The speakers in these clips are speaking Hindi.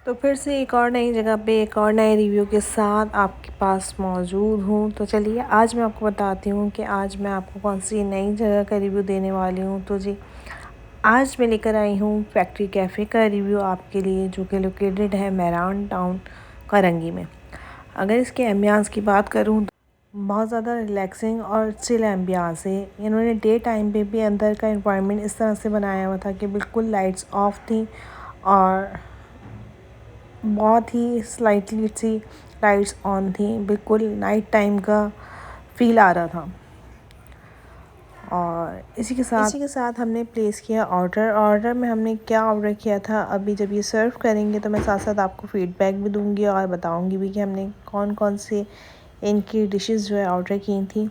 तो फिर से एक और नई जगह पे एक और नए रिव्यू के साथ आपके पास मौजूद हूँ। तो चलिए आज मैं आपको बताती हूँ कि आज मैं आपको कौन सी नई जगह का रिव्यू देने वाली हूँ। तो जी आज मैं लेकर आई हूँ फैक्ट्री कैफ़े का रिव्यू आपके लिए, जो कि लोकेटेड है मैरान टाउन करंगी में। अगर इसके एम्बियंस की बात करूँ तो बहुत ज़्यादा रिलैक्सिंग और चिल एम्बियंस है। इन्होंने डे टाइम पे भी अंदर का एनवायरनमेंट इस तरह से बनाया हुआ था कि बिल्कुल लाइट्स ऑफ थी और बहुत ही स्लाइटली सी लाइट्स ऑन थी, बिल्कुल नाइट टाइम का फील आ रहा था। और इसी के साथ हमने प्लेस किया ऑर्डर में हमने क्या ऑर्डर किया था, अभी जब ये सर्व करेंगे तो मैं साथ साथ आपको फ़ीडबैक भी दूंगी और बताऊंगी भी कि हमने कौन कौन से इनकी डिशेस जो है ऑर्डर की थी।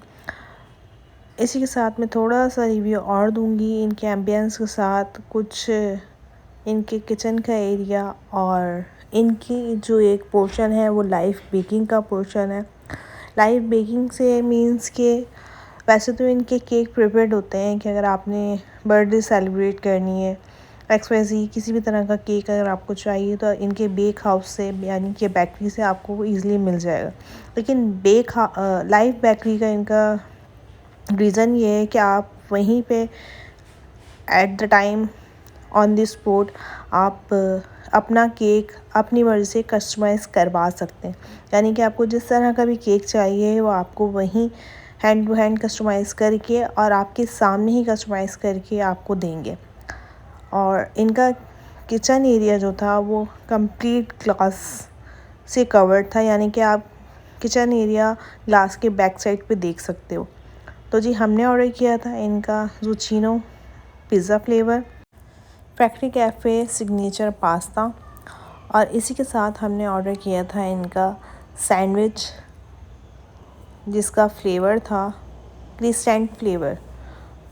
इसी के साथ मैं थोड़ा सा रिव्यू और दूंगी इनके एम्बियंस के साथ, कुछ इनके किचन का एरिया और इनकी जो एक पोर्शन है वो लाइव बेकिंग का पोर्शन है। लाइव बेकिंग से मींस के वैसे तो इनके केक प्रिपेयर्ड होते हैं कि अगर आपने बर्थडे सेलिब्रेट करनी है XYZ किसी भी तरह का केक अगर आपको चाहिए तो इनके बेक हाउस से यानी कि बेकरी से आपको वो ईज़िली मिल जाएगा। लेकिन लाइव बेकरी का इनका रीज़न ये है कि आप वहीं पे at the time on the spot आप अपना केक अपनी मर्ज़ी से कस्टमाइज़ करवा सकते हैं। यानी कि आपको जिस तरह का भी केक चाहिए वो आपको वहीं हैंड टू हैंड कस्टमाइज़ करके और आपके सामने ही कस्टमाइज़ करके आपको देंगे। और इनका किचन एरिया जो था वो कंप्लीट ग्लास से कवर्ड था, यानी कि आप किचन एरिया ग्लास के बैक साइड पे देख सकते हो। तो जी हमने ऑर्डर किया था इनका zucchini pizza flavour, factory cafe signature pasta, और इसी के साथ हमने ऑर्डर किया था इनका सैंडविच जिसका फ्लेवर था क्रिस्टेंट फ्लेवर।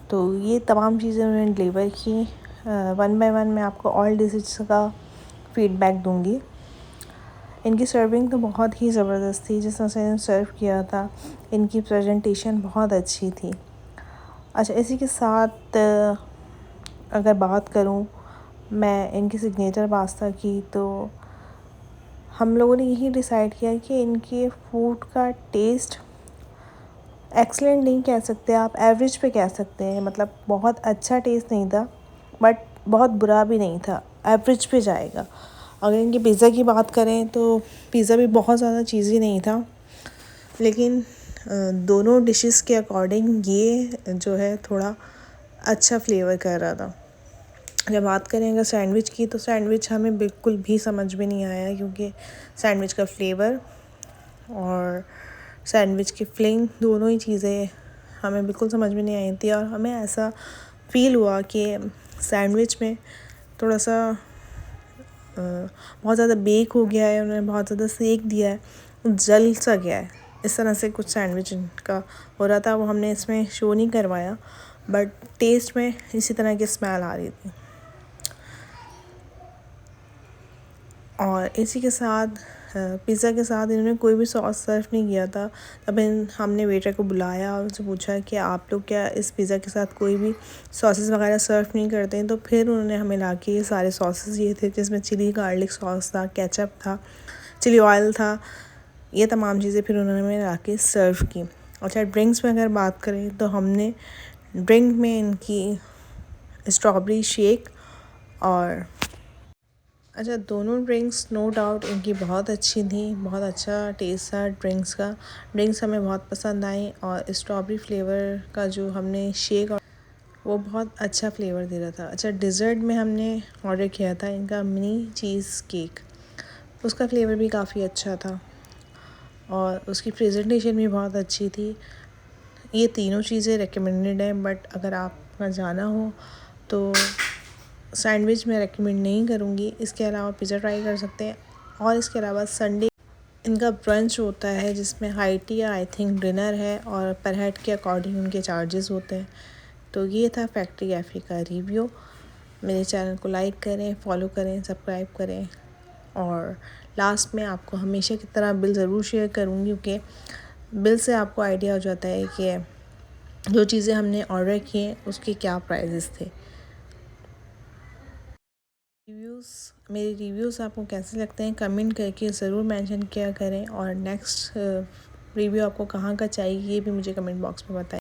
तो ये तमाम चीज़ें उन्होंने डिलीवर की। वन बाय वन मैं आपको ऑल डिशेस का फ़ीडबैक दूंगी। इनकी सर्विंग तो बहुत ही ज़बरदस्त थी, जिस तरह से इन्होंने सर्व किया था, इनकी प्रेजेंटेशन बहुत अच्छी थी। अच्छा, इसी के साथ अगर बात करूं मैं इनकी सिग्नेचर पास्ता की, तो हम लोगों ने यही डिसाइड किया कि इनके फूड का टेस्ट एक्सलेंट नहीं कह सकते आप, एवरेज पे कह सकते हैं। मतलब बहुत अच्छा टेस्ट नहीं था बट बहुत बुरा भी नहीं था, एवरेज पे जाएगा। अगर इनकी पिज़्ज़ा की बात करें तो पिज़्ज़ा भी बहुत ज़्यादा चीज़ी नहीं था, लेकिन दोनों डिशेस के अकॉर्डिंग ये जो है थोड़ा अच्छा फ्लेवर कर रहा था। जब बात करें अगर सैंडविच की, तो सैंडविच हमें बिल्कुल भी समझ में नहीं आया, क्योंकि सैंडविच का फ्लेवर और सैंडविच की फिलिंग दोनों ही चीज़ें हमें बिल्कुल समझ में नहीं आई थी। और हमें ऐसा फ़ील हुआ कि सैंडविच में थोड़ा सा बहुत ज़्यादा बेक हो गया है, उन्होंने बहुत ज़्यादा सेक दिया है, जल सा गया है। इस तरह से कुछ सैंडविच का हो रहा था, वो हमने इसमें शो नहीं करवाया, बट टेस्ट में इसी तरह की स्मेल आ रही थी। और इसी के साथ पिज़्ज़ा के साथ इन्होंने कोई भी सॉस सर्व नहीं किया था। तब हमने वेटर को बुलाया और उनसे पूछा कि आप लोग क्या इस पिज़्ज़ा के साथ कोई भी सॉसेस वगैरह सर्व नहीं करते हैं? तो फिर उन्होंने हमें ला के ये सारे सॉसेस दिए थे, जिसमें चिली गार्लिक सॉस था, केचप था, चिली ऑयल था, ये तमाम चीज़ें फिर उन्होंने हमें ला के सर्व की। अच्छा, ड्रिंक्स में अगर बात करें तो हमने ड्रिंक में इनकी स्ट्रॉबेरी शेक और अच्छा, दोनों ड्रिंक्स नो डाउट इनकी बहुत अच्छी थी, बहुत अच्छा टेस्ट था ड्रिंक्स का। ड्रिंक्स हमें बहुत पसंद आई और स्ट्रॉबेरी फ्लेवर का जो हमने शेक वो बहुत अच्छा फ्लेवर दे रहा था। अच्छा, डिज़र्ट में हमने ऑर्डर किया था इनका मिनी चीज़ केक, उसका फ्लेवर भी काफ़ी अच्छा था और उसकी प्रेजेंटेशन भी बहुत अच्छी थी। ये तीनों चीज़ें रेकमेंडेड है, बट अगर आपका जाना हो तो सैंडविच मैं रेकमेंड नहीं करूँगी। इसके अलावा पिज़्ज़ा ट्राई कर सकते हैं। और इसके अलावा संडे इनका ब्रंच होता है, जिसमें हाई टी या आई थिंक डिनर है, और पर हेड के अकॉर्डिंग उनके चार्जेस होते हैं। तो ये था फैक्ट्री कैफ़े का रिव्यू। मेरे चैनल को लाइक करें, फॉलो करें, सब्सक्राइब करें, और लास्ट में आपको हमेशा की तरह बिल ज़रूर शेयर करूँगी, क्योंकि बिल से आपको आइडिया हो जाता है कि जो चीज़ें हमने ऑर्डर किए उसके क्या प्राइजेस थे। रिव्यूज़ मेरे रिव्यूज़ आपको कैसे लगते हैं कमेंट करके ज़रूर मेंशन किया करें, और नेक्स्ट रिव्यू आपको कहाँ का चाहिए ये भी मुझे कमेंट बॉक्स में बताइए।